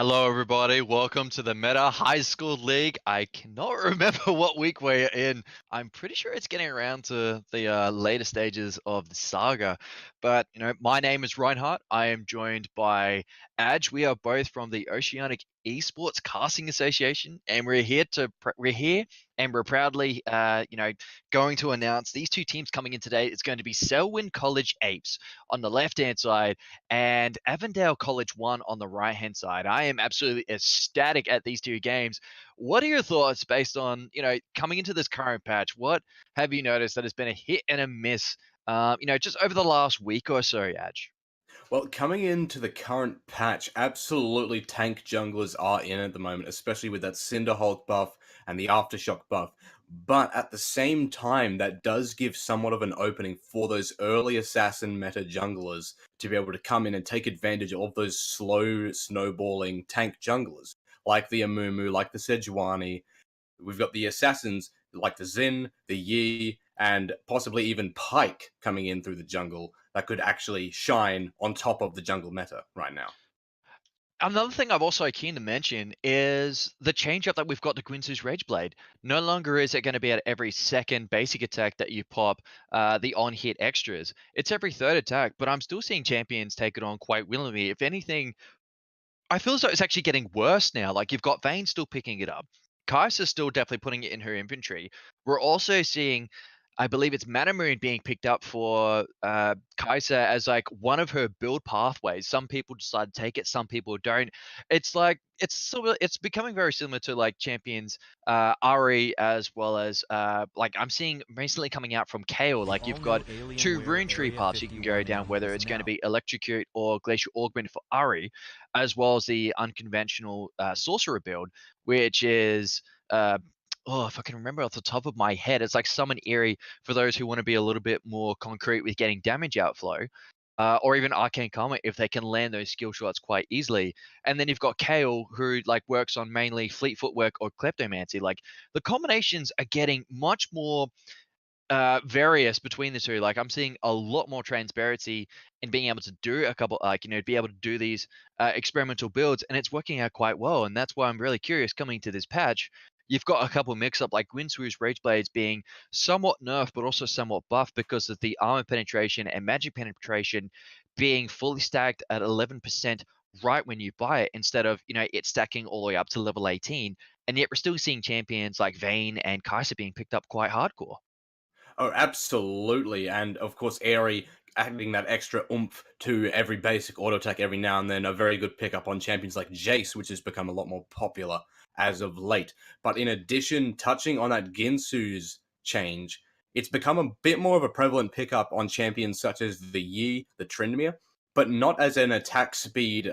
Hello, everybody. Welcome to the Meta High School League. I cannot remember what week we're in. I'm pretty sure it's getting around to the later stages of the saga. But, my name is Reinhardt. I am joined by Adj. We are both from the Oceanic Esports Casting Association, and we're here and we're proudly, going to announce these two teams coming in today. It's going to be Selwyn College Apes on the left-hand side and Avondale College 1 on the right-hand side. I am absolutely ecstatic at these two games. What are your thoughts based on, coming into this current patch? What have you noticed that has been a hit and a miss, just over the last week or so, Aj? Well, coming into the current patch, absolutely tank junglers are in at the moment, especially with that Cinderhulk buff and the Aftershock buff. But at the same time, that does give somewhat of an opening for those early assassin meta junglers to be able to come in and take advantage of those slow, snowballing tank junglers, like the Amumu, like the Sejuani. We've got the assassins like the Xin, the Yi, and possibly even Pike coming in through the jungle that could actually shine on top of the jungle meta right now. Another thing I've also keen to mention is the change up that we've got to Gwynsu's Rage Blade. No longer is it going to be at every second basic attack that you pop the on-hit extras. It's every third attack, but I'm still seeing champions take it on quite willingly. If anything, I feel as though it's actually getting worse now. Like you've got Vayne still picking it up. Kaisa's still definitely putting it in her inventory. We're also seeing, I believe it's Manamoon being picked up for Kaisa as like one of her build pathways. Some people decide to take it, some people don't. It's like it's becoming very similar to like champions Ari as well as like I'm seeing recently coming out from Kale. The Like you've got all-new two Alienware rune tree Area paths you can go 51 down, ammo whether is it's going to now. be Electrocute or Glacial Augment for Ari, as well as the unconventional sorcerer build, which is oh, if I can remember off the top of my head, it's like Summon Eerie for those who want to be a little bit more concrete with getting damage outflow. Or even Arcane Karma if they can land those skill shots quite easily. And then you've got Kale who like works on mainly fleet footwork or kleptomancy. Like the combinations are getting much more various between the two. Like I'm seeing a lot more transparency in being able to do a couple, like be able to do these experimental builds, and it's working out quite well. And that's why I'm really curious coming to this patch. You've got a couple mix up like Gwynsu's Rage Blades being somewhat nerfed, but also somewhat buffed because of the armor penetration and magic penetration being fully stacked at 11% right when you buy it, instead of it stacking all the way up to level 18. And yet we're still seeing champions like Vayne and Kai'Sa being picked up quite hardcore. Oh, absolutely. And of course, Airy adding that extra oomph to every basic auto attack every now and then. A very good pickup on champions like Jace, which has become a lot more popular as of late. But in addition, touching on that Ginsu's change, it's become a bit more of a prevalent pickup on champions such as the Yi, the Tryndamere, but not as an attack speed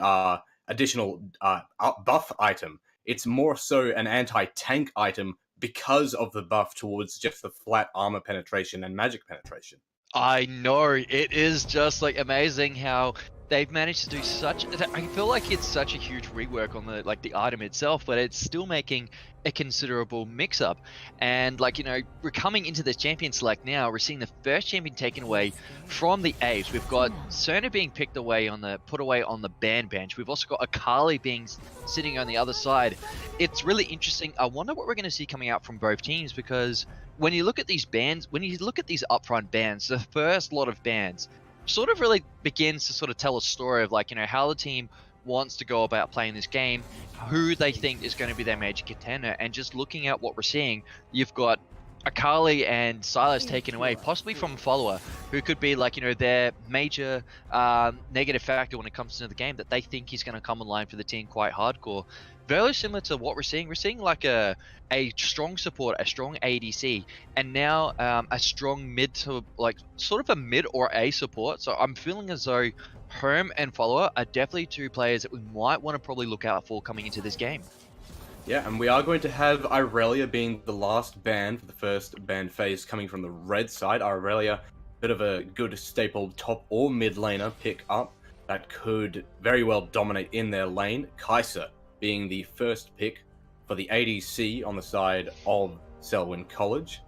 additional buff item. It's more so an anti-tank item because of the buff towards just the flat armor penetration and magic penetration. I know, it is just like amazing how they've managed to do such. I feel like it's such a huge rework on the item itself, but it's still making a considerable mix up. And we're coming into this champion select now. We're seeing the first champion taken away from the Aves. We've got Cerner being picked away put away on the ban bench. We've also got Akali being sitting on the other side. It's really interesting. I wonder what we're going to see coming out from both teams, because when you look at these bans, when you look at these upfront bans, the first lot of bans sort of really begins to sort of tell a story of how the team wants to go about playing this game, who they think is going to be their major contender. And just looking at what we're seeing, you've got Akali and Silas taken away, possibly from a follower who could be their major negative factor when it comes to the game, that they think he's going to come online for the team quite hardcore. Very similar to what we're seeing. We're seeing like a strong support, a strong ADC, and now a strong mid to sort of a mid or A support. So I'm feeling as though Home and Follower are definitely two players that we might want to probably look out for coming into this game. Yeah, and we are going to have Irelia being the last ban for the first ban phase coming from the red side. Irelia, bit of a good staple top or mid laner pick up that could very well dominate in their lane. Kai'Sa being the first pick for the ADC on the side of Selwyn College.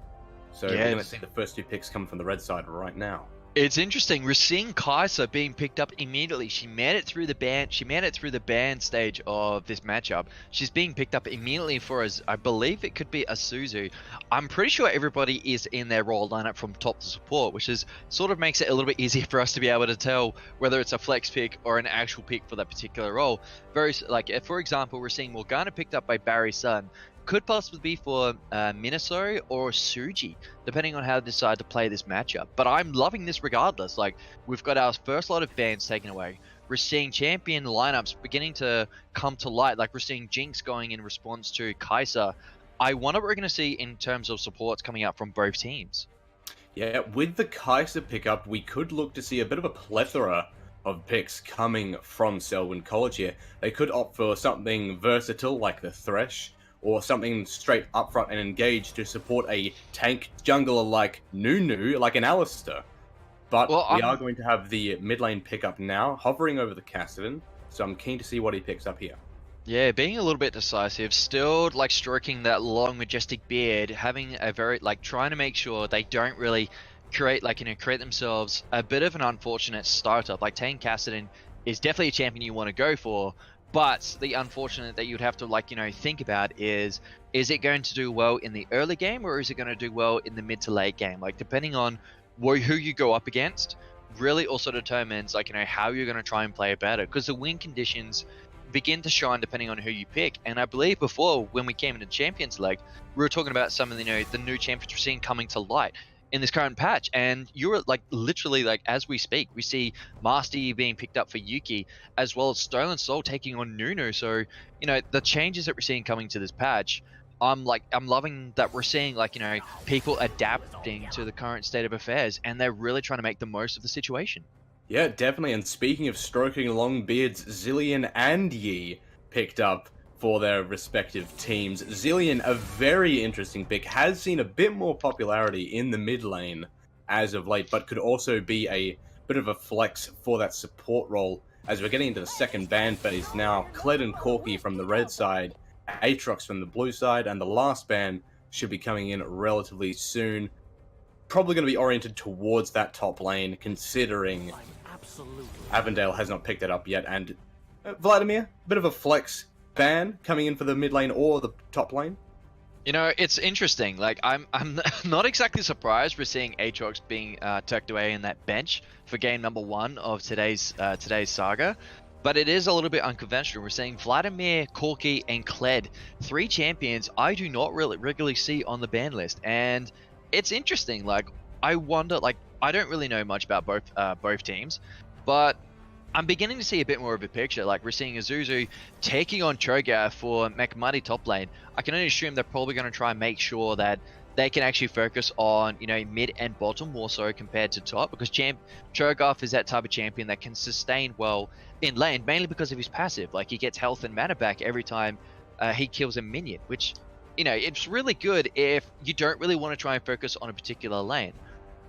So we're going to see the first two picks coming from the red side right now. It's interesting. We're seeing Kaiser being picked up immediately. She made it through the ban. She made it through the ban stage of this matchup. She's being picked up immediately for us. I believe it could be a Suzu. I'm pretty sure everybody is in their role lineup from top to support, which is sort of makes it a little bit easier for us to be able to tell whether it's a flex pick or an actual pick for that particular role. Very like, for example, we're seeing Morgana picked up by Barry Sun. Could possibly be for Minaso or Suji, depending on how they decide to play this matchup. But I'm loving this regardless. Like, we've got our first lot of bans taken away. We're seeing champion lineups beginning to come to light. Like, we're seeing Jinx going in response to Kai'Sa. I wonder what we're going to see in terms of supports coming out from both teams. Yeah, with the Kai'Sa pickup, we could look to see a bit of a plethora of picks coming from Selwyn College here. They could opt for something versatile like the Thresh, or something straight upfront and engaged to support a tank jungler like Nunu, like an Alistair. But Well, we are going to have the mid lane pickup now, hovering over the Cassidy, so I'm keen to see what he picks up here. yeah, being a little bit decisive, still like stroking that long majestic beard, having a very like trying to make sure they don't really create create themselves a bit of an unfortunate startup. Like Tane Cassidy is definitely a champion you want to go for, but the unfortunate that you'd have to think about is it going to do well in the early game or is it going to do well in the mid to late game? Like depending on who you go up against really also determines how you're going to try and play it better, because the win conditions begin to shine depending on who you pick. And I believe before, when we came into Champions League, we were talking about some of the new champions we're seeing coming to light in this current patch, and you're literally as we speak, we see Master Yi being picked up for Yuki, as well as Stolen Soul taking on Nunu. So the changes that we're seeing coming to this patch, I'm loving that we're seeing people adapting to the current state of affairs, and they're really trying to make the most of the situation. Yeah, definitely. And speaking of stroking long beards, Zilean and Yi picked up for their respective teams. Zilean, a very interesting pick, has seen a bit more popularity in the mid lane as of late, but could also be a bit of a flex for that support role as we're getting into the second ban phase now. Kled and Corky from the red side, Aatrox from the blue side, and the last ban should be coming in relatively soon. Probably going to be oriented towards that top lane, considering Avondale has not picked it up yet. And Vladimir, bit of a flex ban coming in for the mid lane or the top lane. It's interesting. Like I'm not exactly surprised we're seeing Aatrox being tucked away in that bench for game number 1 of today's saga. But it is a little bit unconventional. We're seeing Vladimir, Corky, and Kled, 3 champions I do not really regularly see on the ban list. And it's interesting. I wonder, I don't really know much about both teams, but I'm beginning to see a bit more of a picture. Like we're seeing Azuzu taking on Cho'Gath for McMuddy top lane. I can only assume they're probably going to try and make sure that they can actually focus on mid and bottom more so compared to top, because Cho'Gath is that type of champion that can sustain well in lane, mainly because of his passive. Like he gets health and mana back every time he kills a minion, which it's really good if you don't really want to try and focus on a particular lane.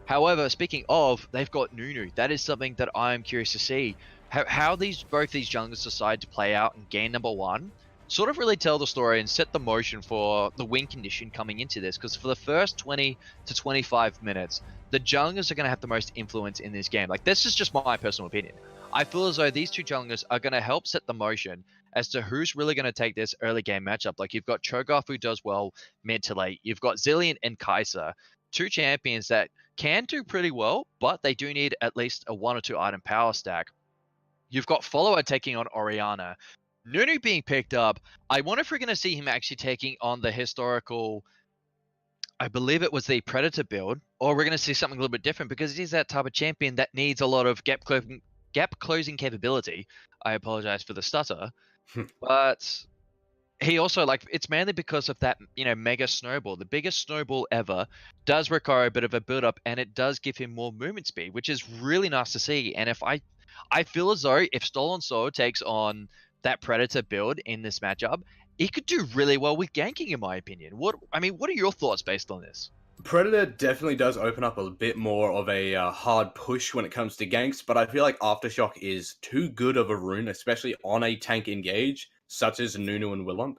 However, speaking of, they've got Nunu. That is something that I'm curious to see. How both these junglers decide to play out in game number 1 sort of really tell the story and set the motion for the win condition coming into this. Because for the first 20 to 25 minutes, the junglers are going to have the most influence in this game. Like, this is just my personal opinion. I feel as though these two junglers are going to help set the motion as to who's really going to take this early game matchup. Like, you've got Cho'Gath who does well mid to late. You've got Zilean and Kai'Sa, 2 champions that can do pretty well, but they do need at least a 1 or 2 item power stack. You've got Follower taking on Orianna. Nunu being picked up. I wonder if we're going to see him actually taking on the historical, I believe it was the Predator build, or we're going to see something a little bit different, because he's that type of champion that needs a lot of gap closing capability. I apologize for the stutter. But he also, it's mainly because of that, mega snowball. The biggest snowball ever does require a bit of a build up, and it does give him more movement speed, which is really nice to see. And if I feel as though if Stolen Soul takes on that Predator build in this matchup, he could do really well with ganking, in my opinion. What are your thoughts based on this? Predator definitely does open up a bit more of a hard push when it comes to ganks, but I feel like Aftershock is too good of a rune, especially on a tank engage, such as Nunu and Willump,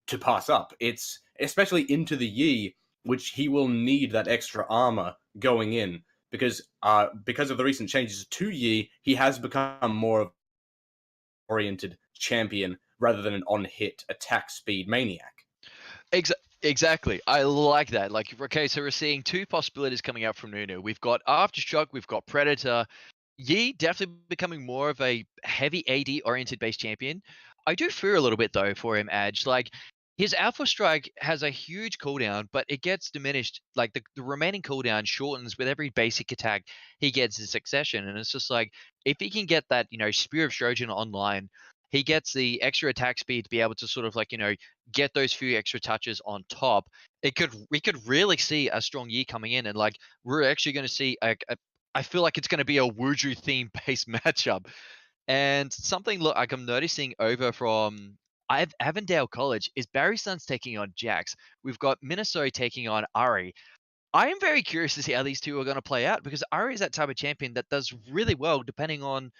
to pass up. It's especially into the Yi, which he will need that extra armor going in. because of the recent changes to Yi, he has become more of an oriented champion rather than an on-hit attack speed maniac. Exactly. I like that. Like, okay, so we're seeing two possibilities coming out from Nunu. We've got Aftershock, we've got Predator. Yi definitely becoming more of a heavy AD oriented base champion. I do fear a little bit though for him, Adge. Like his Alpha Strike has a huge cooldown, but it gets diminished. Like the remaining cooldown shortens with every basic attack he gets in succession. And it's just like if he can get that, Spear of Trojan online, he gets the extra attack speed to be able to sort of like, get those few extra touches on top. We could really see a strong Yi coming in, and like we're actually going to see I feel like it's going to be a Wuju theme based matchup. And something look like I'm noticing over from Avondale College is Barry Sons taking on Jax. We've got Minnesota taking on Ari. I am very curious to see how these two are going to play out because Ari is that type of champion that does really well depending on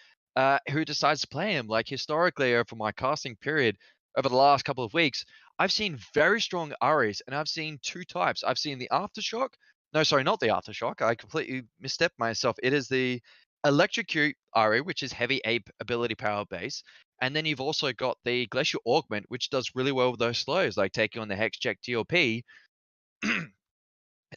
who decides to play him. Like historically, over my casting period over the last couple of weeks, I've seen very strong Aris, and I've seen two types. I've seen the Aftershock. No, sorry, not the Aftershock. I completely misstepped myself. It is the Electrocute Ari, which is heavy ape ability power base. And then you've also got the Glacial Augment, which does really well with those slows, like taking on the Hex Check TLP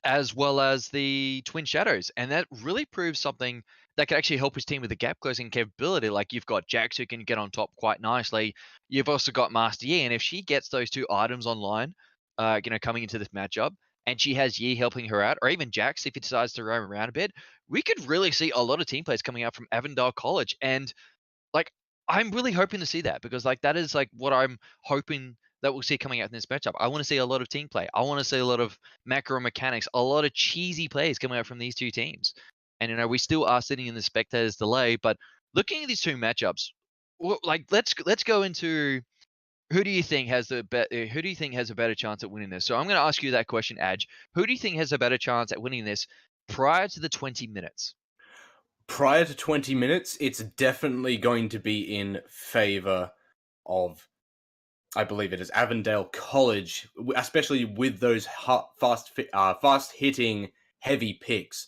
as well as the Twin Shadows. And that really proves something that could actually help his team with the gap closing capability. Like you've got Jax who can get on top quite nicely. You've also got Master Yi. And if she gets those two items online, coming into this matchup, and she has Yi helping her out, or even Jax if he decides to roam around a bit, we could really see a lot of team plays coming out from Avondale College. And like I'm really hoping to see that because like that is like what I'm hoping that we'll see coming out in this matchup. I want to see a lot of team play. I want to see a lot of macro mechanics, a lot of cheesy plays coming out from these two teams. And we still are sitting in the spectators delay, but looking at these two matchups, like let's go into who do you think has who do you think has a better chance at winning this? So I'm going to ask you that question, Adge. Who do you think has a better chance at winning this prior to the 20 minutes? Prior to 20 minutes, it's definitely going to be in favor of, I believe it is Avondale College, especially with those fast hitting heavy picks.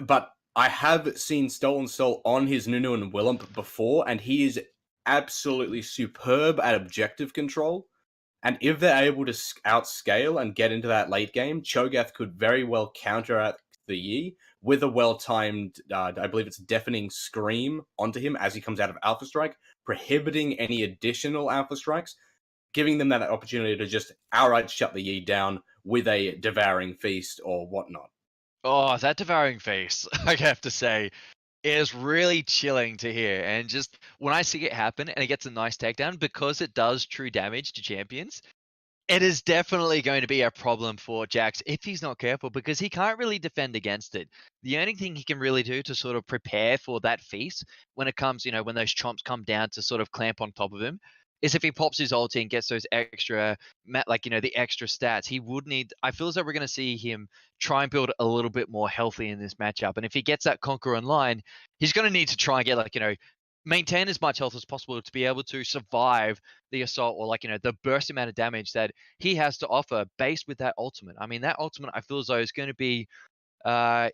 But I have seen Stolen Soul on his Nunu and Willump before, and he is absolutely superb at objective control. And if they're able to outscale and get into that late game, Cho'Gath could very well counteract the Yi with a well-timed, I believe it's deafening scream onto him as he comes out of Alpha Strike, prohibiting any additional Alpha Strikes, giving them that opportunity to just outright shut the Yi down with a devouring feast or whatnot. Oh, that devouring face, I have to say, is really chilling to hear. And just when I see it happen and it gets a nice takedown, because it does true damage to champions, it is definitely going to be a problem for Jax if he's not careful because he can't really defend against it. The only thing he can really do to sort of prepare for that feast when it comes, when those chomps come down to sort of clamp on top of him, is if he pops his ulti and gets those extra, the extra stats. He would need, I feel as though we're going to see him try and build a little bit more healthy in this matchup. And if he gets that Conqueror online, he's going to need to try and get maintain as much health as possible to be able to survive the assault or the burst amount of damage that he has to offer based with that ultimate. I mean, that ultimate I feel as though is going to be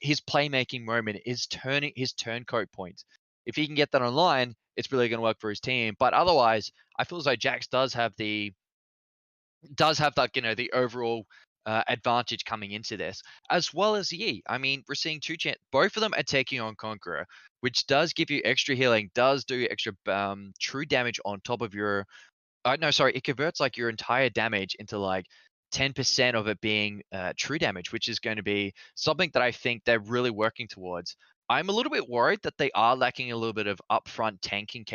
his playmaking moment, his turncoat point. If he can get that online, it's really going to work for his team. But otherwise, I feel as though Jax does have that the overall advantage coming into this, as well as Yi. I mean, we're seeing both of them are taking on Conqueror, which does give you extra healing, does do extra true damage on top of your. No, sorry, it converts like your entire damage into like 10% of it being true damage, which is going to be something that I think they're really working towards. I'm a little bit worried that they are lacking a little bit of upfront tanking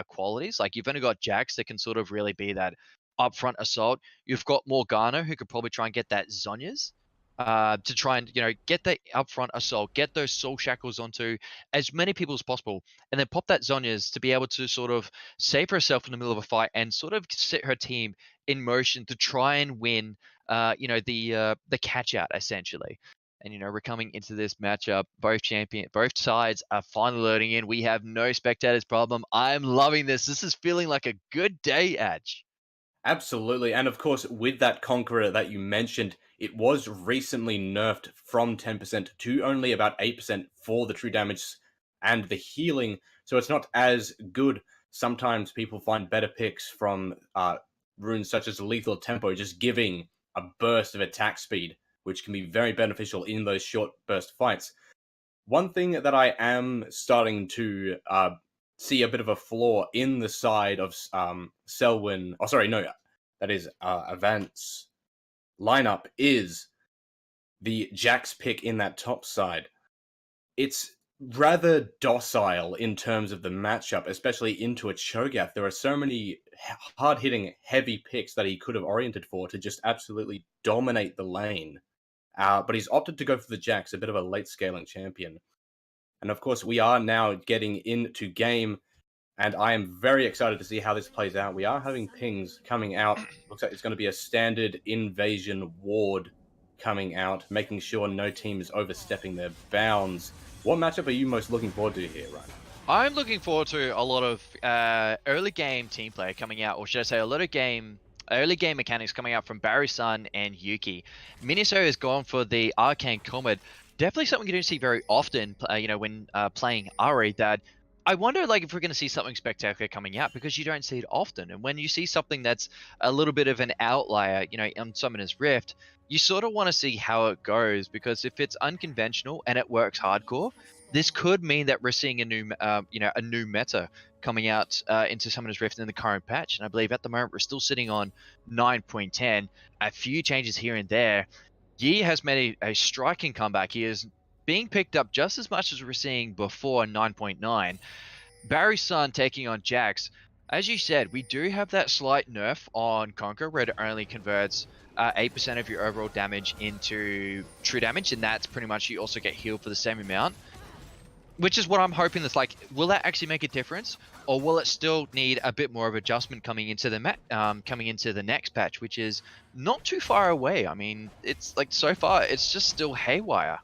qualities. Like you've only got Jax that can sort of really be that upfront assault. You've got Morgana who could probably try and get that Zhonya's to try and get the upfront assault, get those soul shackles onto as many people as possible, and then pop that Zhonya's to be able to sort of save herself in the middle of a fight and sort of set her team in motion to try and win, the catch out essentially. And we're coming into this matchup. Both sides are finally loading in. We have no spectators problem. I'm loving this. This is feeling like a good day, Edge. Absolutely. And of course, with that Conqueror that you mentioned, it was recently nerfed from 10% to only about 8% for the true damage and the healing. So it's not as good. Sometimes people find better picks from runes such as Lethal Tempo, just giving a burst of attack speed, which can be very beneficial in those short burst fights. One thing that I am starting to see a bit of a flaw in the side of Selwyn. Oh, sorry, no, that is Avant's lineup is the Jax pick in that top side. It's rather docile in terms of the matchup, especially into a Cho'Gath. There are so many hard-hitting, heavy picks that he could have oriented for to just absolutely dominate the lane. But he's opted to go for the Jax, a bit of a late scaling champion. And of course, we are now getting into game, and I am very excited to see how this plays out. We are having pings coming out. Looks like it's going to be a standard invasion ward coming out, making sure no team is overstepping their bounds. What matchup are you most looking forward to here, Ryan? I'm looking forward to a lot of early game team play coming out, or should I say, a lot of early game mechanics coming out from Barry Sun and Yuki. Miniso has gone for the Arcane Comet. Definitely something you don't see very often, when playing Ari. That I wonder, like, if we're going to see something spectacular coming out, because you don't see it often. And when you see something that's a little bit of an outlier, on Summoner's Rift, you sort of want to see how it goes, because if it's unconventional and it works hardcore, this could mean that we're seeing a new meta coming out into Summoner's Rift in the current patch. And I believe at the moment we're still sitting on 9.10. A few changes here and there. Yi has made a striking comeback. He is being picked up just as much as we're seeing before 9.9. Barry's Sun taking on Jax. As you said, we do have that slight nerf on Conquer, where it only converts 8% of your overall damage into true damage, and that's pretty much you also get healed for the same amount. Which is what I'm hoping that's like, will that actually make a difference, or will it still need a bit more of adjustment coming into the next patch, which is not too far away. I mean, it's like so far it's just still haywire.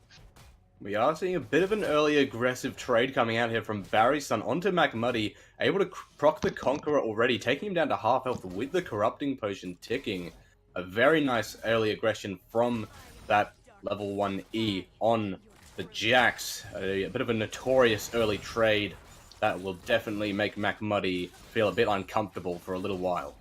We are seeing a bit of an early aggressive trade coming out here from Barry Sun onto McMuddy, able to proc the Conqueror already, taking him down to half health with the Corrupting Potion ticking. A very nice early aggression from that level 1E on the Jax. A bit of a notorious early trade that will definitely make McMuddy feel a bit uncomfortable for a little while.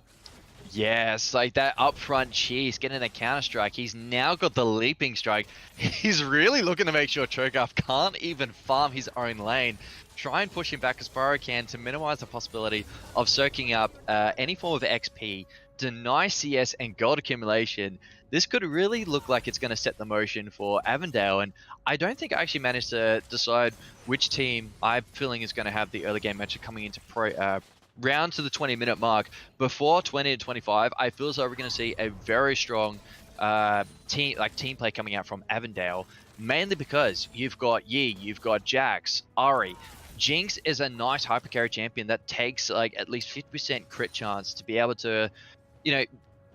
Yes, like that upfront cheese, getting a counter strike. He's now got the leaping strike. He's really looking to make sure Cho'Gath can't even farm his own lane. Try and push him back as far as can to minimize the possibility of soaking up any form of XP, deny CS and gold accumulation. This could really look like it's going to set the motion for Avondale, and I don't think I actually managed to decide which team I'm feeling is going to have the early game matchup coming into round to the 20-minute mark. Before 20 to 25, I feel as though we're going to see a very strong team play coming out from Avondale, mainly because you've got Yi, you've got Jax, Ari. Jinx is a nice hypercarry champion that takes like at least 50% crit chance to be able to,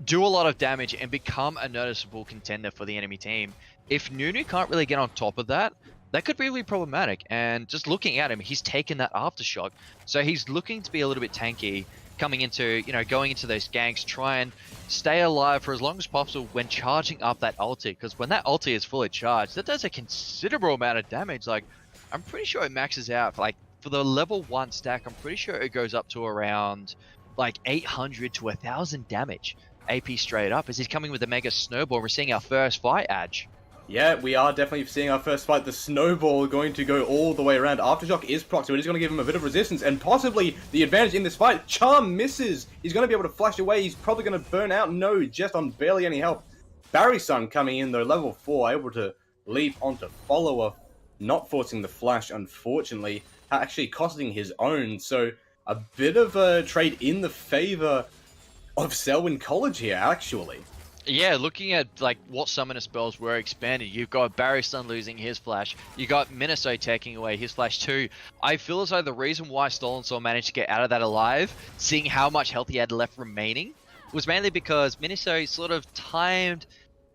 do a lot of damage and become a noticeable contender for the enemy team. If Nunu can't really get on top of that, that could be really problematic. And just looking at him, he's taken that aftershock. So he's looking to be a little bit tanky, coming into, going into those ganks, try and stay alive for as long as possible when charging up that ulti. Because when that ulti is fully charged, that does a considerable amount of damage. Like, I'm pretty sure it maxes out, for the level 1 stack, I'm pretty sure it goes up to around, 800 to 1,000 damage. AP straight up as he's coming with a mega snowball. We're seeing our first fight, Adge. Yeah, we are definitely seeing our first fight. The snowball going to go all the way around. Aftershock is proc, so it is going to give him a bit of resistance and possibly the advantage in this fight. Charm misses. He's going to be able to flash away. He's probably going to burn out. No, just on barely any health. Barry Sun coming in though, level 4, able to leap onto follower, not forcing the flash, unfortunately, actually costing his own. So a bit of a trade in the favor of Selwyn College here, actually. Yeah, looking at what summoner spells were expanded, you've got Barry Sun losing his flash, you got Miniso taking away his flash too. I feel as though the reason why Stolen Soul managed to get out of that alive, seeing how much health he had left remaining, was mainly because Miniso sort of timed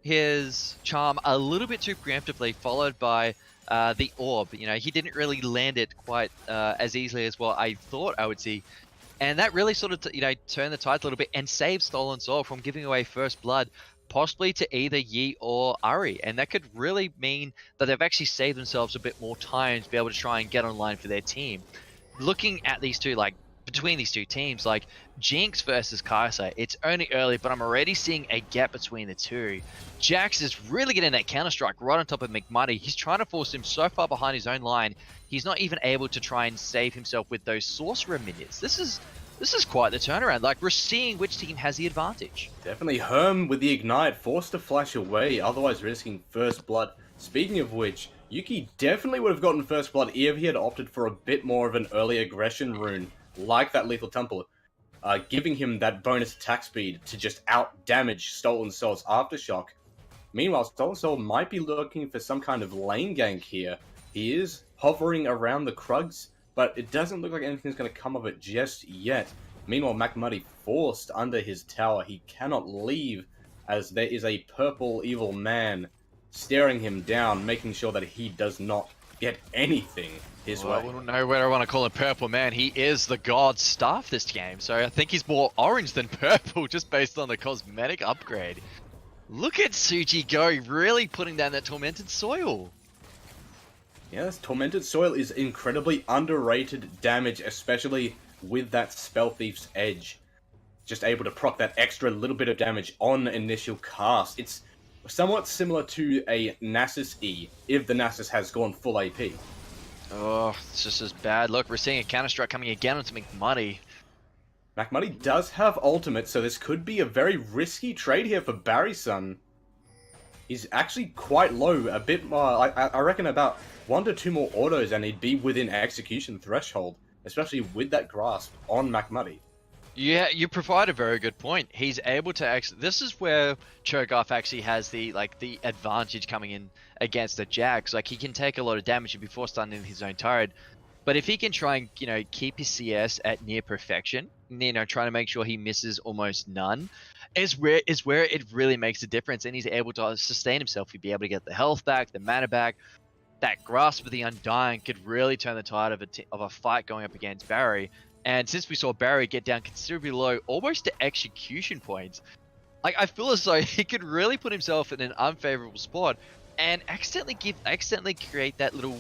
his charm a little bit too preemptively, followed by the orb. He didn't really land it quite as easily as what I thought I would see. And that really sort of, turned the tides a little bit and saved Stolen Soul from giving away first blood, possibly to either Yi or Ari. And that could really mean that they've actually saved themselves a bit more time to be able to try and get online for their team. Looking at these two, like, between these two teams, like Jinx versus Kai'Sa, it's only early, but I'm already seeing a gap between the two. Jax is really getting that counter strike right on top of McMuddy. He's trying to force him so far behind his own line, he's not even able to try and save himself with those sorcerer minions. This is quite the turnaround. Like, we're seeing which team has the advantage. Definitely Herm with the Ignite, forced to flash away, otherwise risking first blood. Speaking of which, Yuki definitely would have gotten first blood if he had opted for a bit more of an early aggression rune, like that Lethal Temple, giving him that bonus attack speed to just out-damage Stolen Soul's Aftershock. Meanwhile, Stolen Soul might be looking for some kind of lane gank here. He is hovering around the Krugs, but it doesn't look like anything's going to come of it just yet. Meanwhile, McMuddy forced under his tower. He cannot leave as there is a purple evil man staring him down, making sure that he does not get anything his way. I don't know whether I want to call him purple, man. He is the god staff this game, so I think he's more orange than purple just based on the cosmetic upgrade. Look at Suji go, really putting down that Tormented Soil. Yes, Tormented Soil is incredibly underrated damage, especially with that Spell Thief's Edge. Just able to proc that extra little bit of damage on initial cast. It's somewhat similar to a Nasus E, if the Nasus has gone full AP. Oh, it's just as bad. Look, we're seeing a counter-strike coming again onto McMuddy. McMuddy does have ultimate, so this could be a very risky trade here for Barry-san. He's actually quite low, a bit more, I reckon about 1 to 2 more autos and he'd be within execution threshold, especially with that grasp on McMuddy. Yeah, you provide a very good point. He's able to actually... This is where Cho'Gath actually has the advantage coming in against the Jax. Like, he can take a lot of damage and be forced under his own turret. But if he can try and, keep his CS at near perfection, trying to make sure he misses almost none, is where it really makes a difference. And he's able to sustain himself. He'd be able to get the health back, the mana back. That grasp of the Undying could really turn the tide of a fight going up against Barry. And since we saw Barry get down considerably low, almost to execution points, like, I feel as though he could really put himself in an unfavorable spot and accidentally create that little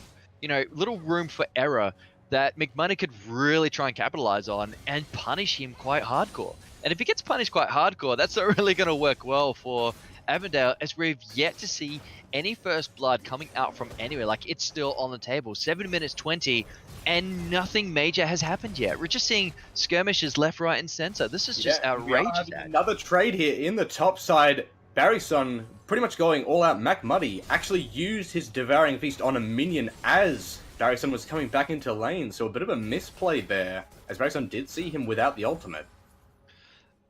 room for error that McMuddy could really try and capitalize on and punish him quite hardcore. And if he gets punished quite hardcore, that's not really going to work well for Avondale, as we've yet to see any first blood coming out from anywhere. Like, it's still on the table. 7 minutes 20, and nothing major has happened yet. We're just seeing skirmishes left, right, and center. This is just outrageous. Another trade here in the top side. Barry-san pretty much going all out. McMuddy actually used his Devouring Feast on a minion as Barry-san was coming back into lane, so a bit of a misplay there, as Barry-san did see him without the ultimate.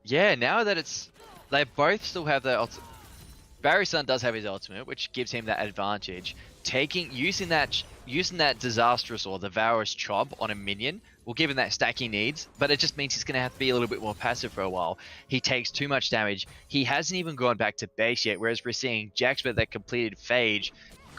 Yeah, now that they both still have their ultimate. Barry-san does have his ultimate, which gives him that advantage. Using that disastrous or devourous chop on a minion will give him that stack he needs, but it just means he's going to have to be a little bit more passive for a while. He takes too much damage. He hasn't even gone back to base yet, whereas we're seeing Jax with that completed Phage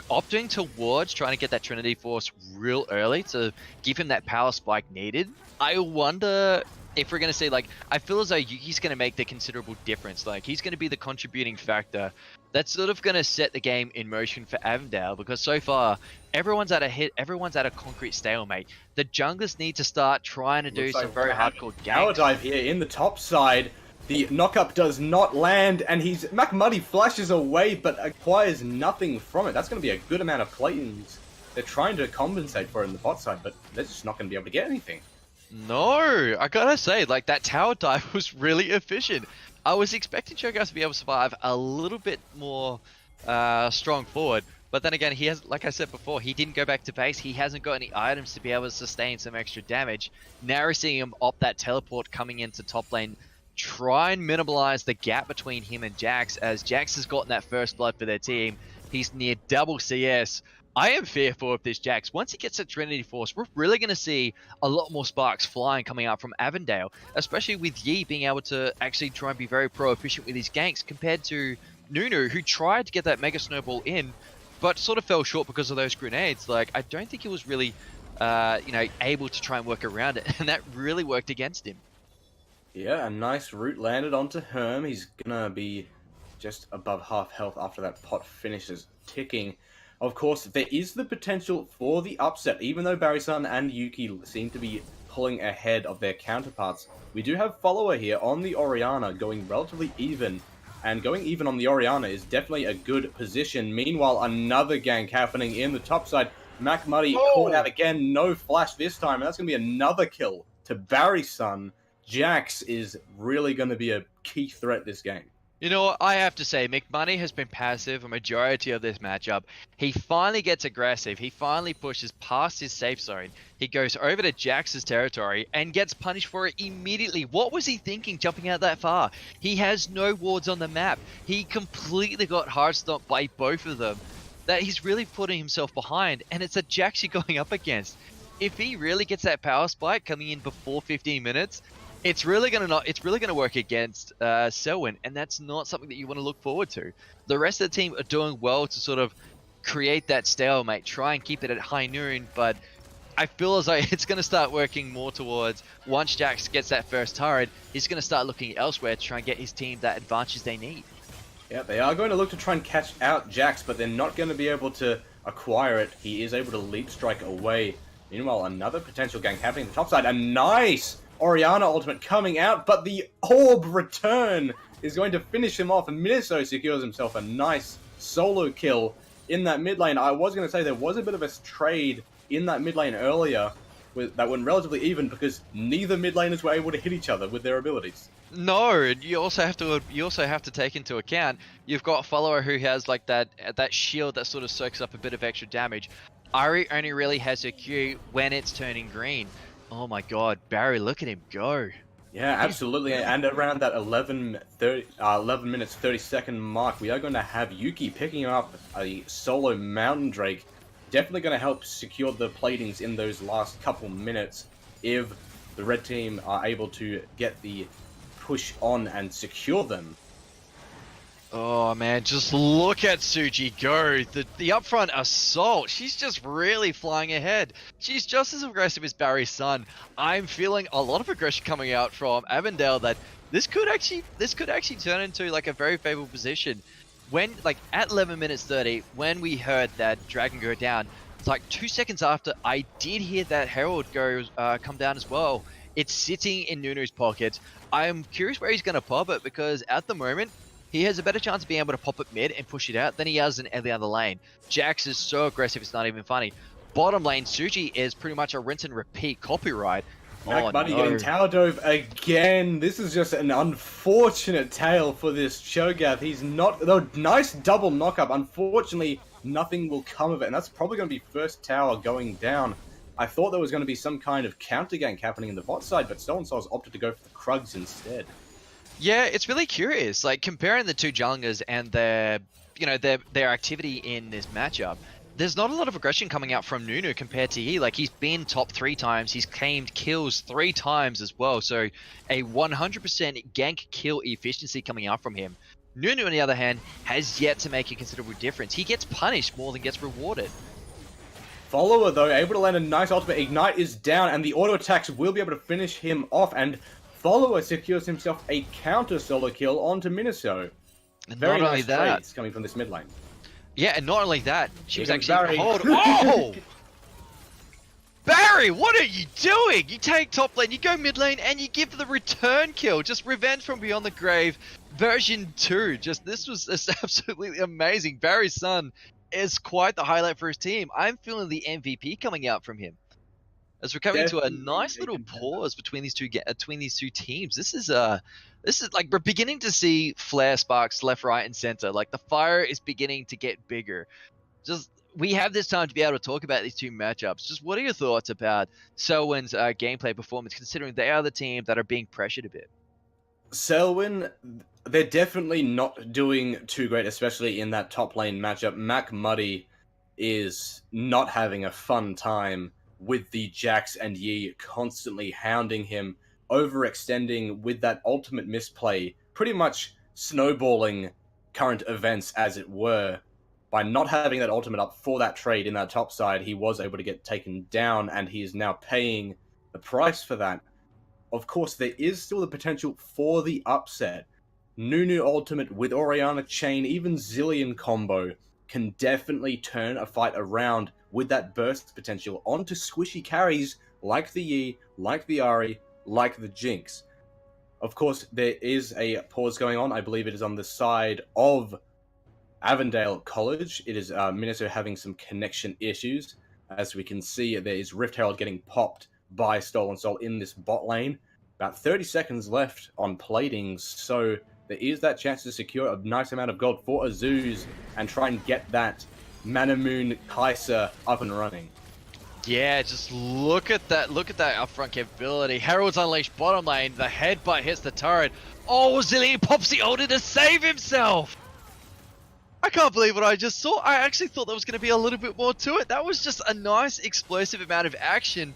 opting towards trying to get that Trinity Force real early to give him that power spike needed. I wonder if we're going to see, I feel as though Yuki's going to make the considerable difference. Like, he's going to be the contributing factor that's sort of going to set the game in motion for Avondale, because so far, everyone's at a concrete stalemate. The junglers need to start trying to do some very hardcore ganks. Power dive here in the top side. The knockup does not land, and McMuddy flashes away, but acquires nothing from it. That's going to be a good amount of plays. They're trying to compensate for it in the bot side, but they're just not going to be able to get anything. No, I gotta say, that tower dive was really efficient. I was expecting Cho'Gath to be able to survive a little bit more strong forward, but then again, he has, like I said before, he didn't go back to base. He hasn't got any items to be able to sustain some extra damage. Now we're seeing him opt that teleport coming into top lane, try and minimize the gap between him and Jax, as Jax has gotten that first blood for their team. He's near double CS. I am fearful of this Jax. Once he gets a Trinity Force, we're really going to see a lot more sparks flying coming out from Avondale, especially with Yi being able to actually try and be very pro-efficient with his ganks compared to Nunu, who tried to get that Mega Snowball in, but sort of fell short because of those grenades. I don't think he was really able to try and work around it, and that really worked against him. Yeah, a nice root landed onto Herm. He's gonna be just above half health after that pot finishes ticking. Of course, there is the potential for the upset, even though Barry-san and Yuki seem to be pulling ahead of their counterparts. We do have Follower here on the Oriana going relatively even, and going even on the Oriana is definitely a good position. Meanwhile, another gank happening in the top side. Mac Muddy caught out again, no flash this time, and that's going to be another kill to Barry-san. Jax is really going to be a key threat this game. You know what, I have to say, McMoney has been passive a majority of this matchup. He finally gets aggressive. He finally pushes past his safe zone. He goes over to Jax's territory and gets punished for it immediately. What was he thinking jumping out that far? He has no wards on the map. He completely got hard stopped by both of them. That he's really putting himself behind, and it's a Jax you're going up against. If he really gets that power spike coming in before 15 minutes, it's really gonna work against Selwyn, and that's not something that you want to look forward to. The rest of the team are doing well to sort of create that stalemate, try and keep it at high noon, but I feel as though it's going to start working more towards once Jax gets that first turret, he's going to start looking elsewhere to try and get his team that advantage they need. Yeah, they are going to look to try and catch out Jax, but they're not going to be able to acquire it. He is able to leap strike away. Meanwhile, another potential gank happening on the top side. A nice Oriana ultimate coming out, but the orb return is going to finish him off, and Miniso secures himself a nice solo kill in that mid lane. I was going to say there was a bit of a trade in that mid lane earlier that went relatively even because neither mid laners were able to hit each other with their abilities. No, and you also have to take into account you've got a follower who has like that shield that sort of soaks up a bit of extra damage. Ari only really has a Q when it's turning green. Oh my god, Barry, look at him go. Yeah, absolutely. And around that 11 minutes 30 second mark, we are going to have Yuki picking up a solo Mountain Drake. Definitely going to help secure the platings in those last couple minutes if the red team are able to get the push on and secure them. Oh man, just look at Suji go. The upfront assault. She's just really flying ahead. She's just as aggressive as Barry's son. I'm feeling a lot of aggression coming out from Avondale that this could actually turn into like a very favorable position. When like at 11 minutes 30, when we heard that dragon go down, it's like 2 seconds after I did hear that herald come down as well. It's sitting in Nunu's pocket. I'm curious where he's going to pop it because at the moment he has a better chance of being able to pop it mid and push it out than he has in every other lane. Jax is so aggressive, it's not even funny. Bottom lane, Suji is pretty much a rinse and repeat copyright. Mac Buddy getting tower dove again. This is just an unfortunate tale for this Cho'Gath. He's not... Though, nice double knockup. Unfortunately, nothing will come of it. And that's probably going to be first tower going down. I thought there was going to be some kind of counter gank happening in the bot side, but So&So's opted to go for the Krugs instead. Yeah, it's really curious. Like comparing the two junglers and their activity in this matchup. There's not a lot of aggression coming out from Nunu compared to he. Like he's been top 3 times, he's claimed kills 3 times as well. So a 100% gank kill efficiency coming out from him. Nunu, on the other hand, has yet to make a considerable difference. He gets punished more than gets rewarded. Follower, though, able to land a nice ultimate. Ignite is down, and the auto attacks will be able to finish him off. And Follower secures himself a counter solo kill onto Miniso. Very nice trades coming from this mid lane. Yeah, and not only that, she was actually Oh! Barry, what are you doing? You take top lane, you go mid lane, and you give the return kill. Just Revenge from Beyond the Grave version 2. This was absolutely amazing. Barry's son is quite the highlight for his team. I'm feeling the MVP coming out from him. As we're coming to a nice little pause between these two teams. This is like we're beginning to see flare sparks left, right, and center. Like the fire is beginning to get bigger. Just we have this time to be able to talk about these two matchups. Just what are your thoughts about Selwyn's gameplay performance, considering they are the team that are being pressured a bit? Selwyn, they're definitely not doing too great, especially in that top lane matchup. Mac Muddy is not having a fun time with the Jax and Yi constantly hounding him, overextending with that ultimate misplay, pretty much snowballing current events as it were. by not having that ultimate up for that trade in that top side, he was able to get taken down, and he is now paying the price for that. Of course, there is still the potential for the upset. Nunu ultimate with Orianna chain, even Zillion combo can definitely turn a fight around with that burst potential onto squishy carries like the Yi, like the Ahri, like the Jinx. Of course, there is a pause going on. I believe it is on the side of Avondale College. It is Minnesota having some connection issues. As we can see, there is Rift Herald getting popped by Stolen Soul in this bot lane. About 30 seconds left on platings, so there is that chance to secure a nice amount of gold for Azuz and try and get that Manamoon Kai'Sa up and running. Yeah, just look at that upfront capability. Herald's unleashed bottom lane, the headbutt hits the turret. Oh, Zillion pops the ulti to save himself! I can't believe what I just saw. I actually thought there was going to be a little bit more to it. That was just a nice explosive amount of action.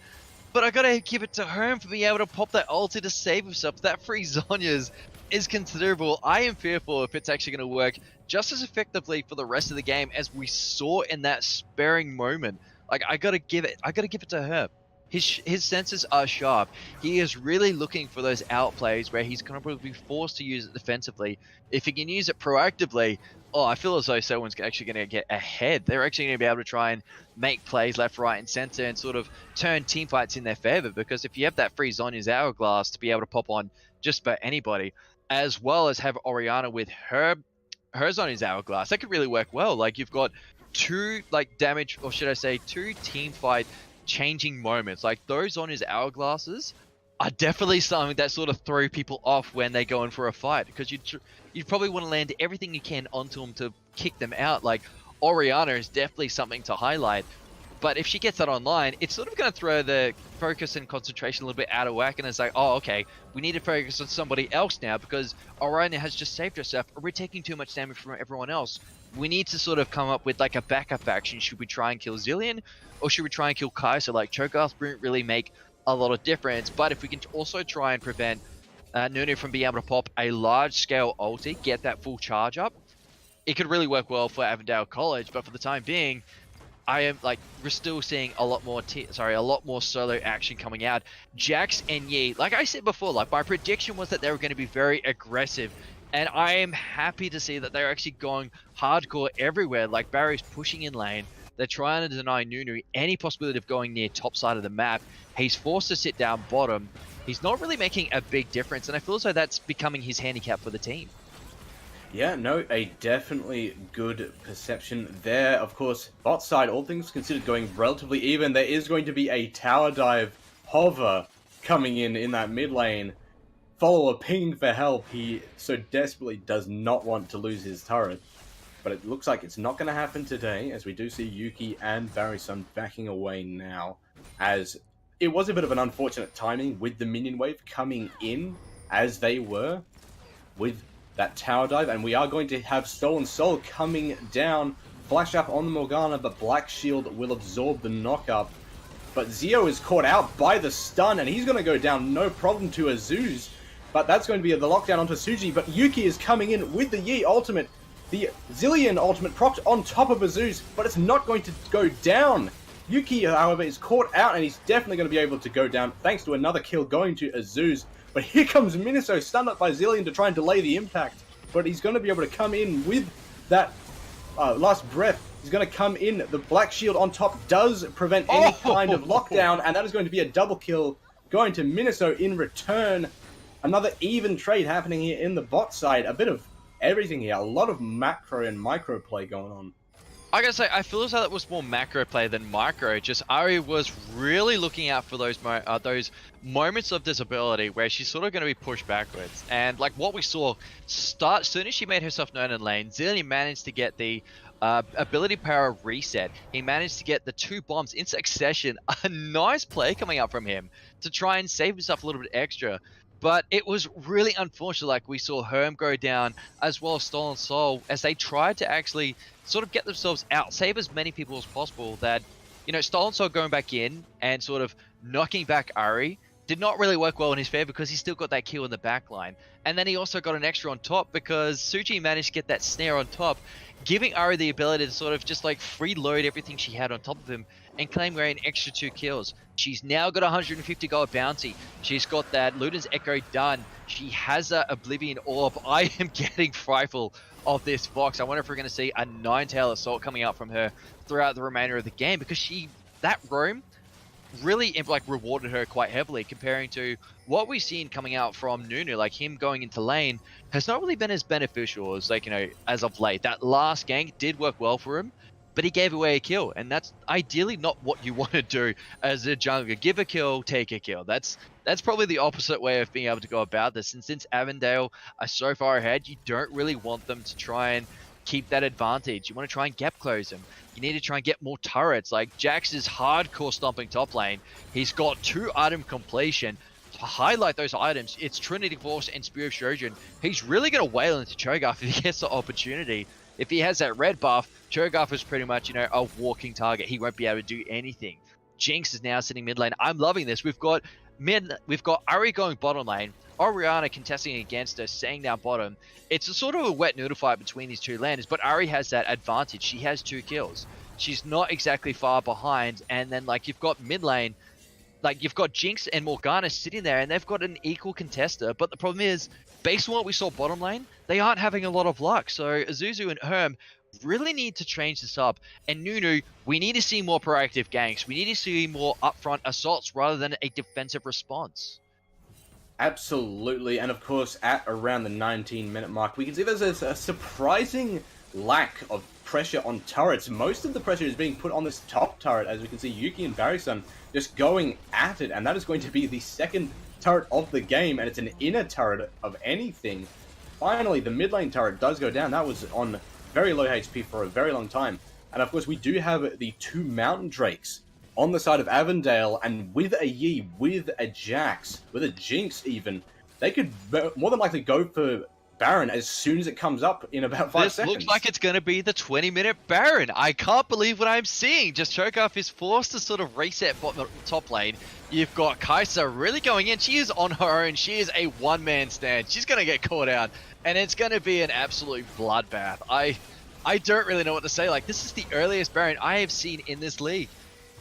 But I gotta give it to Herm for being able to pop that ulti to save himself. That free Zhonya's is considerable. I am fearful if it's actually going to work just as effectively for the rest of the game as we saw in that sparing moment. Like, I gotta give it to Herm. His senses are sharp. He is really looking for those outplays where he's going to be forced to use it defensively. If he can use it proactively, oh, I feel as though Selwyn's actually going to get ahead. They're actually going to be able to try and make plays left, right, and center and sort of turn team fights in their favor. Because if you have that free Zhonya's Hourglass to be able to pop on just about anybody, as well as have Orianna with her Zhonya's Hourglass, that could really work well. Like, you've got two, like, damage, or should I say, two team fight changing moments. Like, those Zhonya's Hourglasses are definitely something that sort of throw people off when they go in for a fight, because you'd probably want to land everything you can onto them to kick them out. Like, Orianna is definitely something to highlight, but if she gets that online, it's sort of going to throw the focus and concentration a little bit out of whack, and it's like, oh, okay, we need to focus on somebody else now because Orianna has just saved herself, or we're taking too much damage from everyone else. We need to sort of come up with like a backup action. Should we try and kill Zillion, or should we try and kill Kai'Sa? Like, Cho'Gath won't really make a lot of difference, but if we can also try and prevent Nunu from being able to pop a large-scale ulti, get that full charge up, it could really work well for Avondale College. But for the time being, we're still seeing a lot more solo action coming out. Jax and Yi, like I said before, like, my prediction was that they were going to be very aggressive, and I am happy to see that they're actually going hardcore everywhere. Like, Barry's pushing in lane. They're trying to deny Nunu any possibility of going near top side of the map. He's forced to sit down bottom. He's not really making a big difference, and I feel as though that's becoming his handicap for the team. Yeah, no, a definitely good perception there. Of course, bot side, all things considered, going relatively even. There is going to be a tower dive hover coming in that mid lane. Follower pinging for help. He so desperately does not want to lose his turret. But it looks like it's not going to happen today, as we do see Yuki and Barry-san backing away now, as it was a bit of an unfortunate timing with the minion wave coming in as they were with that tower dive, and we are going to have Stolen Soul coming down, flash up on the Morgana, but Black Shield will absorb the knock-up. But Zio is caught out by the stun, and he's going to go down no problem to Azuz, but that's going to be the lockdown onto Suji, but Yuki is coming in with the Yi ultimate. The Zillion ultimate propped on top of Azuz, but it's not going to go down. Yuki, however, is caught out, and he's definitely going to be able to go down thanks to another kill going to Azuz. But here comes Miniso, stunned up by Zillion to try and delay the impact. But he's going to be able to come in with that last breath. He's going to come in. The Black Shield on top does prevent any kind of lockdown, and that is going to be a double kill going to Miniso in return. Another even trade happening here in the bot side. A bit of everything here. A lot of macro and micro play going on. I gotta say, I feel as though that was more macro play than micro. Just Ari was really looking out for those moments of disability where she's sort of going to be pushed backwards. And like what we saw, soon as she made herself known in lane, Zillion managed to get the ability power reset. He managed to get the 2 bombs in succession. A nice play coming out from him to try and save himself a little bit extra. But it was really unfortunate. Like, we saw Herm go down as well as Stolen Soul as they tried to actually sort of get themselves out, save as many people as possible. That, you know, Stolen Soul going back in and sort of knocking back Ari did not really work well in his favor because he still got that kill in the back line. And then he also got an extra on top because Suji managed to get that snare on top, giving Ari the ability to sort of just like freeload everything she had on top of him and claim an extra 2 kills. She's now got 150 gold bounty. She's got that Luden's Echo done. She has a Oblivion Orb. I am getting frightful of this Fox. I wonder if we're going to see a 9-tail assault coming out from her throughout the remainder of the game, because that roam really like rewarded her quite heavily comparing to what we've seen coming out from Nunu. Like him going into lane has not really been as beneficial as like, as of late. That last gank did work well for him, but he gave away a kill, and that's ideally not what you want to do as a jungler. Give a kill, take a kill. That's probably the opposite way of being able to go about this. And since Avondale are so far ahead, you don't really want them to try and keep that advantage. You want to try and gap close them. You need to try and get more turrets. Like Jax is hardcore stomping top lane. He's got 2 item completion. To highlight those items, it's Trinity Force and Spear of Trojan. He's really going to wail into Cho'Gath if he gets the opportunity. If he has that red buff, Cho'Gath is pretty much, a walking target. He won't be able to do anything. Jinx is now sitting mid lane. I'm loving this. We've got Ari going bottom lane. Orianna contesting against us, staying down bottom. It's a sort of a wet noodle fight between these 2 landers, but Ari has that advantage. She has 2 kills. She's not exactly far behind. And then, like, you've got mid lane, like, you've got Jinx and Morgana sitting there, and they've got an equal contester. But the problem is, based on what we saw bottom lane, they aren't having a lot of luck. So Azuzu and Herm really need to change this up. And Nunu, we need to see more proactive ganks. We need to see more upfront assaults rather than a defensive response. Absolutely, and of course, at around the 19-minute mark, we can see there's a surprising lack of pressure on turrets. Most of the pressure is being put on this top turret, as we can see Yuki and Barry-san just going at it, and that is going to be the second turret of the game, and it's an inner turret of anything. Finally, the mid lane turret does go down. That was on very low HP for a very long time. And of course, we do have the 2 Mountain Drakes on the side of Avondale, and with a Yi, with a Jax, with a Jinx even, they could more than likely go for Baron as soon as it comes up in about 5 seconds. This looks like it's going to be the 20-minute Baron. I can't believe what I'm seeing. Just Cho'Gath is forced to sort of reset top lane. You've got Kai'Sa really going in. She is on her own. She is a one-man stand. She's going to get caught out, and it's going to be an absolute bloodbath. I don't really know what to say. Like, this is the earliest Baron I have seen in this league.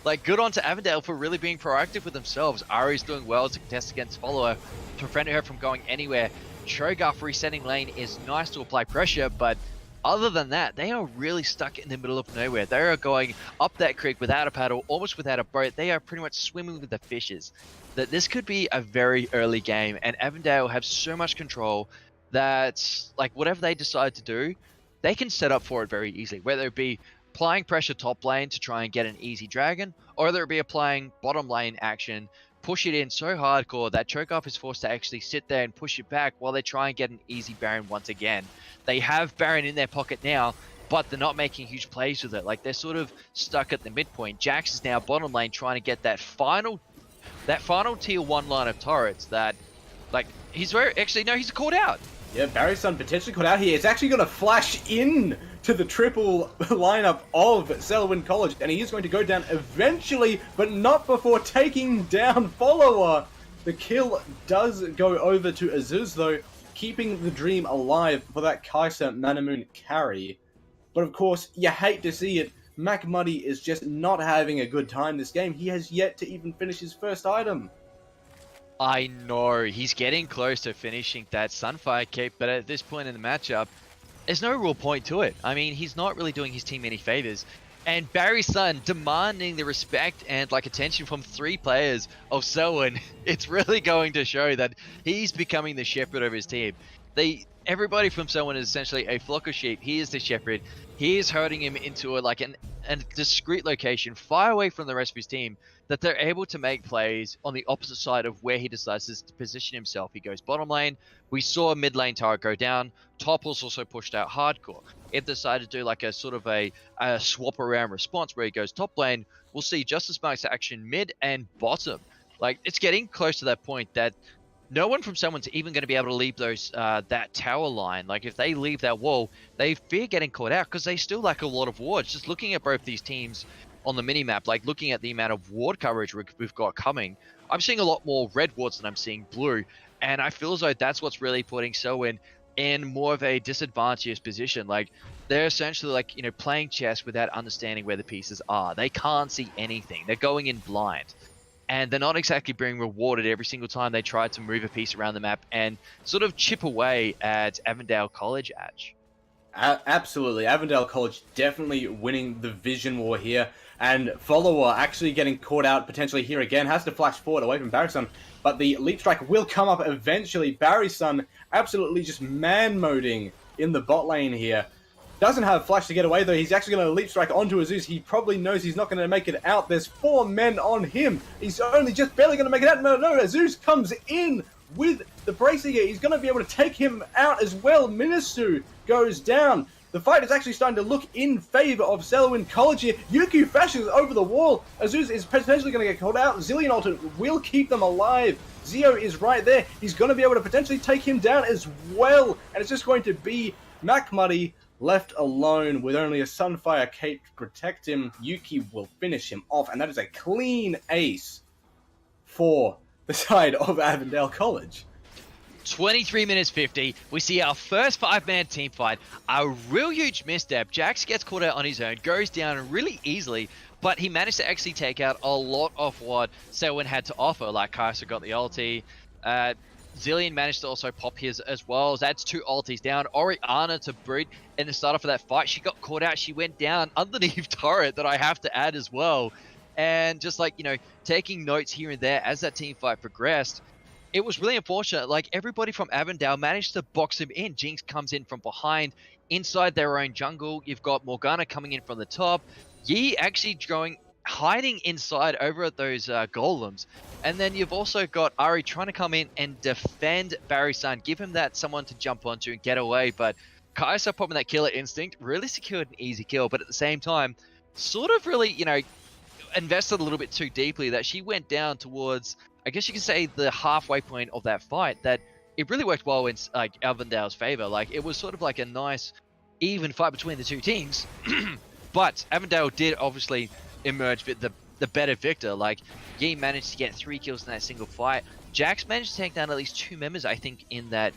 Like, good on to Avondale for really being proactive with themselves. Ari's doing well to contest against follower, preventing her from going anywhere. Cho'Gath resetting lane is nice to apply pressure, but other than that, they are really stuck in the middle of nowhere. They are going up that creek without a paddle, almost without a boat. They are pretty much swimming with the fishes. That this could be a very early game, and Avondale have so much control that, like, whatever they decide to do, they can set up for it very easily, whether it be applying pressure top lane to try and get an easy dragon, or whether it be applying bottom lane action, push it in so hardcore that Cho'Gath is forced to actually sit there and push it back while they try and get an easy Baron once again. They have Baron in their pocket now, but they're not making huge plays with it. Like, they're sort of stuck at the midpoint. Jax is now bottom lane trying to get that final tier 1 line of turrets that, like, he's caught out. Yeah, Barry-san potentially caught out here. It's actually going to flash in to the triple lineup of Selwyn College, and he is going to go down eventually, but not before taking down follower. The kill does go over to Azuz, though, keeping the dream alive for that Kai'Sa Manamoon carry. But of course, you hate to see it. Mac Muddy is just not having a good time this game. He has yet to even finish his first item. I know, he's getting close to finishing that Sunfire cape, but at this point in the matchup, there's no real point to it. I mean, he's not really doing his team any favors. And Barry's son demanding the respect and like attention from 3 players of Selwyn, it's really going to show that he's becoming the shepherd of his team. Everybody from Selwyn is essentially a flock of sheep. He is the shepherd. He is herding him into a discreet location far away from the rest of his team, that they're able to make plays on the opposite side of where he decides to position himself. He goes bottom lane. We saw a mid lane turret go down. Top was also pushed out hardcore. If they decide to do like a sort of a swap around response where he goes top lane, we'll see just as much action mid and bottom. Like, it's getting close to that point that no one from someone's even going to be able to leave those that tower line. Like, if they leave that wall, they fear getting caught out because they still lack a lot of wards. Just looking at both these teams, on the mini-map, like looking at the amount of ward coverage we've got coming, I'm seeing a lot more red wards than I'm seeing blue. And I feel as though that's what's really putting Selwyn in more of a disadvantageous position. Like, they're essentially like, playing chess without understanding where the pieces are. They can't see anything. They're going in blind. And they're not exactly being rewarded every single time they try to move a piece around the map and sort of chip away at Avondale College, Adge. Absolutely. Avondale College definitely winning the vision war here. And Follower actually getting caught out potentially here again. Has to flash forward away from Barry's Son. But the Leap Strike will come up eventually. Barry's Son absolutely just man-moding in the bot lane here. Doesn't have Flash to get away, though. He's actually going to Leap Strike onto Azuz. He probably knows he's not going to make it out. There's 4 men on him. He's only just barely going to make it out. No, Azuz comes in with the bracing here. He's going to be able to take him out as well. Minisu goes down. The fight is actually starting to look in favor of Selwyn College here. Yuki fashes over the wall. Azuz is potentially going to get called out. Zillion Ultimate will keep them alive. Zio is right there. He's going to be able to potentially take him down as well. And it's just going to be MacMuddy left alone with only a Sunfire cape to protect him. Yuki will finish him off, and that is a clean ace for the side of Avondale College. 23 minutes 50, we see our first 5-man team fight. A real huge misstep. Jax gets caught out on his own, goes down really easily, but he managed to actually take out a lot of what Selwyn had to offer. Like, Kaiser got the ulti, Zillion managed to also pop his as well. That's 2 ultis down. Oriana to Brood in the start off of that fight. She got caught out. She went down underneath turret that I have to add as well. And just like, taking notes here and there as that team fight progressed, it was really unfortunate. Like, everybody from Avondale managed to box him in. Jinx comes in from behind, inside their own jungle. You've got Morgana coming in from the top. Yi actually hiding inside over at those golems. And then you've also got Ari trying to come in and defend Barry's Son, give him that someone to jump onto and get away. But Kai'Sa popping that killer instinct really secured an easy kill, but at the same time, sort of really, invested a little bit too deeply that she went down towards, I guess you could say, the halfway point of that fight, that it really worked well in like Avondale's favor. Like, it was sort of like a nice, even fight between the two teams. But Avondale did obviously emerge with the better victor. Like, Yi managed to get 3 kills in that single fight. Jax managed to take down at least 2 members, I think, in that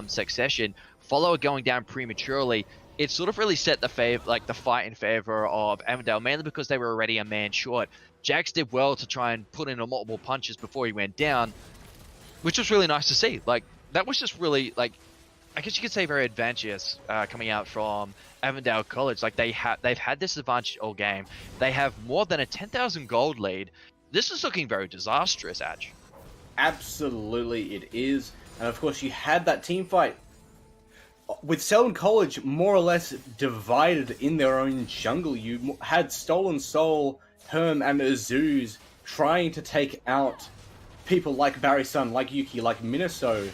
succession. Follower going down prematurely. It sort of really set the fight in favor of Avondale, mainly because they were already a man short. Jax did well to try and put in multiple punches before he went down, which was really nice to see. Like, that was just really, like, I guess you could say very advantageous coming out from Avondale College. Like, they've had this advantage all game. They have more than a 10,000 gold lead. This is looking very disastrous, Adge. Absolutely it is. And of course you had that team fight with Selwyn College more or less divided in their own jungle. You had Stolen Soul, Herm, and Azuz trying to take out people like Barry's Son, like Yuki, like Miniso.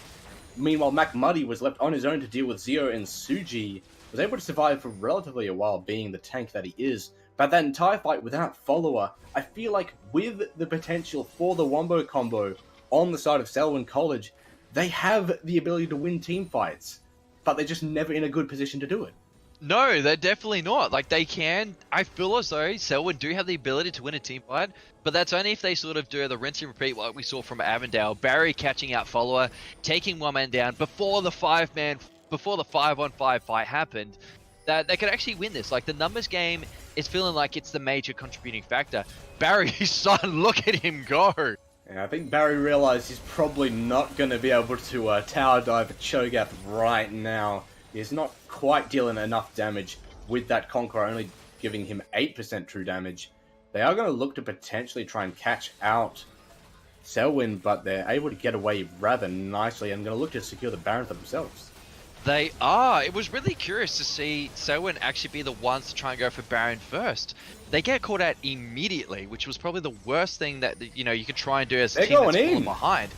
Meanwhile, MacMuddy was left on his own to deal with Zio and Suji. Was able to survive for relatively a while, being the tank that he is. But that entire fight without follower, I feel like with the potential for the Wombo combo on the side of Selwyn College, they have the ability to win team fights, but they're just never in a good position to do it. No, they're definitely not. Like, they can. I feel as though Selwyn do have the ability to win a team fight, but that's only if they sort of do the rinse and repeat like we saw from Avondale. Barry catching out follower, taking one man down before the 5-on-5 fight happened, that they could actually win this. Like, the numbers game is feeling like it's the major contributing factor. Barry's Son, look at him go. And I think Barry realized he's probably not going to be able to tower dive a Cho'Gath right now. He's not quite dealing enough damage with that Conqueror, only giving him 8% true damage. They are going to look to potentially try and catch out Selwyn, but they're able to get away rather nicely and going to look to secure the Baron for themselves. They are. It was really curious to see Selwyn actually be the ones to try and go for Baron first. They get caught out immediately, which was probably the worst thing that you could try and do as a team that's falling behind.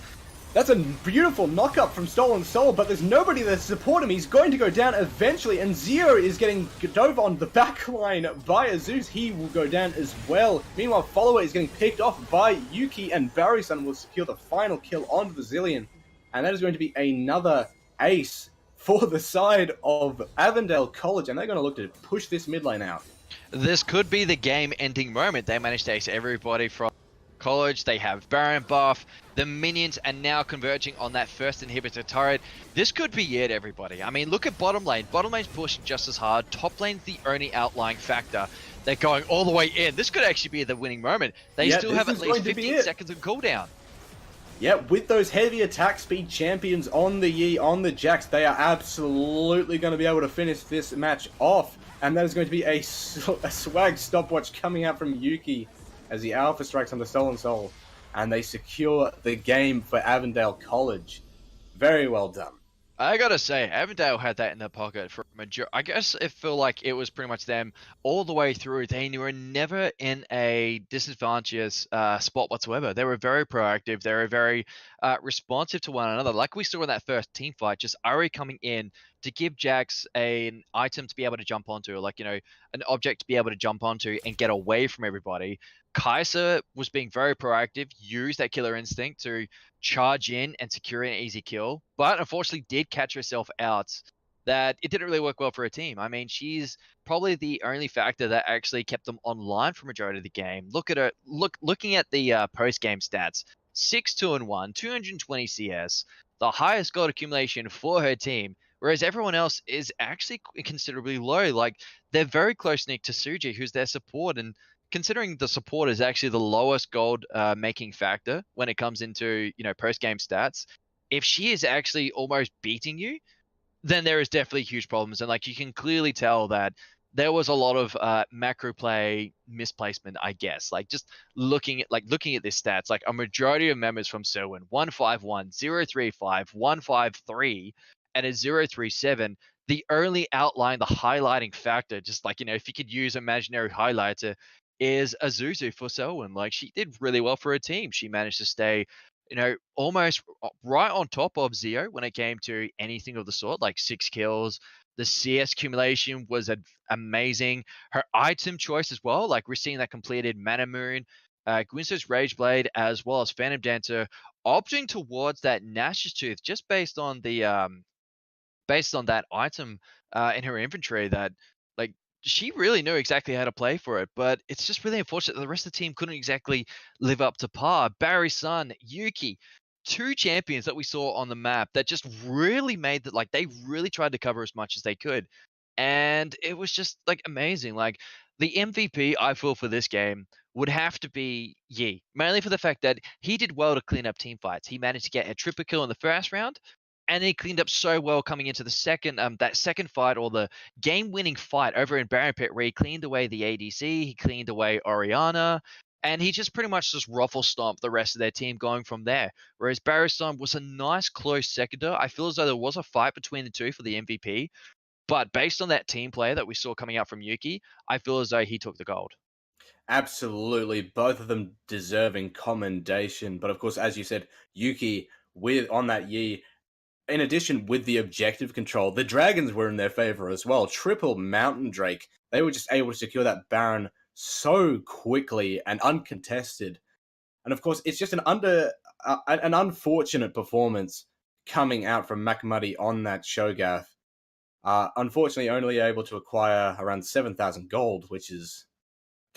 That's a beautiful knock-up from Stolen Soul, but there's nobody there to support him. He's going to go down eventually, and Zio is getting dove on the back line by Azuz. He will go down as well. Meanwhile, Follower is getting picked off by Yuki, and Barry-san will secure the final kill onto the Zillion. And that is going to be another ace for the side of Avondale College, and they're going to look to push this mid lane out. This could be the game-ending moment. They managed to ace everybody from college. They have Baron buff. The minions are now converging on that first inhibitor turret. This could be it, everybody. I mean, look at bottom lane. Bottom lane's pushing just as hard. Top lane's the only outlying factor. They're going all the way in. This could actually be the winning moment. They Yeah, still this have at is least going to be 15 it. seconds of cooldown. Yeah, with those heavy attack speed champions on the Yi, on the Jax, they are absolutely going to be able to finish this match off. And that is going to be a swag stopwatch coming out from Yuki as the Alpha strikes on the Stolen Soul. And they secure the game for Avondale College. Very well done. I gotta say, Avondale had that in their pocket for a major. I guess it felt like it was pretty much them all the way through. They were never in a disadvantageous spot whatsoever. They were very proactive. They were very responsive to one another. Like we saw in that first team fight, just Ari coming in to give Jax an item to be able to jump onto, like, an object to be able to jump onto and get away from everybody. Kaiser was being very proactive, used that killer instinct to charge in and secure an easy kill, but unfortunately did catch herself out that it didn't really work well for her team. I mean, she's probably the only factor that actually kept them online for majority of the game. Look at her, looking at the post game stats: 6-2-1, 220 CS, the highest gold accumulation for her team. Whereas everyone else is actually considerably low. Like, they're very close knit to Suji, who's their support, and considering the support is actually the lowest gold making factor when it comes into post game stats, if she is actually almost beating you, then there is definitely huge problems. And like, you can clearly tell that there was a lot of macro play misplacement, I guess. Like, just looking at this stats, like a majority of members from Selwyn: 151, 035, 153, and a 037. The only outline, the highlighting factor, just like, if you could use imaginary highlighter, is Azuzu for Selwyn. Like, she did really well for her team. She managed to stay almost right on top of Zio when it came to anything of the sort, like 6 kills. The CS accumulation was amazing. Her item choice as well, like we're seeing that completed Mana Moon, Gwynsto's Rage Blade, as well as Phantom Dancer, opting towards that Nash's Tooth just based on that item in her inventory that, like, she really knew exactly how to play for it. But it's just really unfortunate that the rest of the team couldn't exactly live up to par. Barry Sun, Yuki, two champions that we saw on the map that just really made that, like, they really tried to cover as much as they could. And it was just like amazing. Like, the MVP I feel for this game would have to be Yi, mainly for the fact that he did well to clean up team fights. He managed to get a triple kill in the first round, and he cleaned up so well coming into the second fight, or the game-winning fight over in Baron Pit, where he cleaned away the ADC, he cleaned away Oriana, and he just pretty much just ruffle stomped the rest of their team going from there. Whereas Barristan was a nice close seconder. I feel as though there was a fight between the two for the MVP, but based on that team play that we saw coming out from Yuki, I feel as though he took the gold. Absolutely, both of them deserving commendation. But of course, as you said, Yuki with on that Yi, in addition, with the objective control, the dragons were in their favor as well. Triple Mountain Drake. They were just able to secure that Baron so quickly and uncontested. And of course, it's just an unfortunate performance coming out from Makamudi on that Shogath. Unfortunately, only able to acquire around 7,000 gold, which is,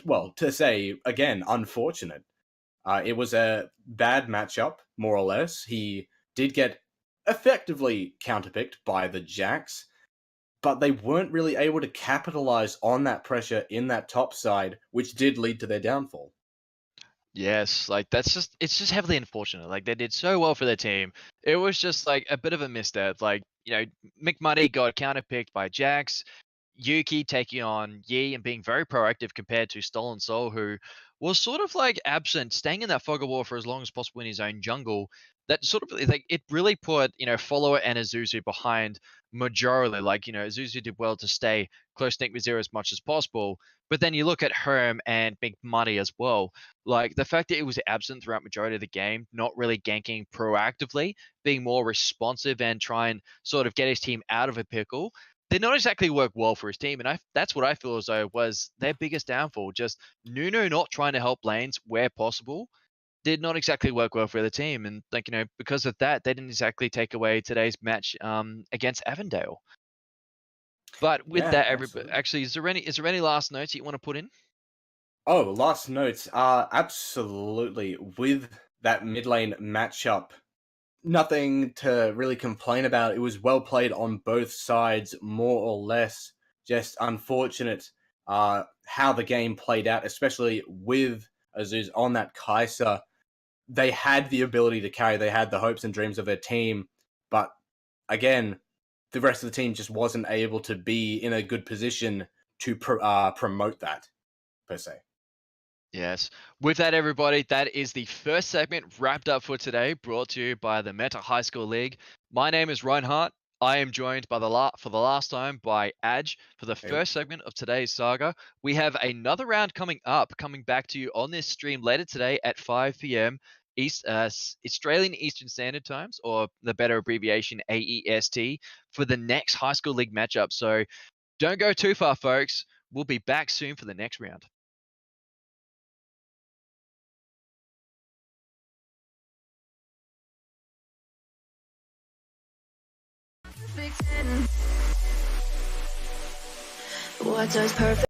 well, to say again, unfortunate. It was a bad matchup, more or less. He did get effectively counterpicked by the Jax, but they weren't really able to capitalize on that pressure in that top side, which did lead to their downfall. Yes, like it's just heavily unfortunate. Like, they did so well for their team. It was just like a bit of a misstep. Like, McMuddy got counterpicked by Jax, Yuki taking on Yi and being very proactive compared to Stolen Soul, who was sort of like absent, staying in that fog of war for as long as possible in his own jungle. That sort of, like, it really put, Follower and Azuzu behind majorly. Like, Azuzu did well to stay close knit with Zero as much as possible. But then you look at Herm and McMuddy as well. Like, the fact that it was absent throughout majority of the game, not really ganking proactively, being more responsive and try and sort of get his team out of a pickle, did not exactly work well for his team. And that's what I feel as though was their biggest downfall. Just Nuno not trying to help lanes where possible did not exactly work well for the team. And, like, because of that, they didn't exactly take away today's match against Avondale. But with Yeah, that, everybody, absolutely. actually, is there any last notes you want to put in? Oh, last notes. Absolutely. With that mid lane matchup, nothing to really complain about. It was well played on both sides, more or less. Just unfortunate how the game played out, especially with Azuz on that Kaiser. They had the ability to carry, they had the hopes and dreams of their team, but again, the rest of the team just wasn't able to be in a good position to promote that, per se. Yes. With that, everybody, that is the first segment wrapped up for today, brought to you by the Meta High School League. My name is Reinhardt. I am joined by for the last time by Adj for the Hey, first segment of today's saga. We have another round coming up, coming back to you on this stream later today at 5 p.m. Australian Eastern Standard Times, or the better abbreviation AEST, for the next High School League matchup. So don't go too far, folks. We'll be back soon for the next round. What does perfect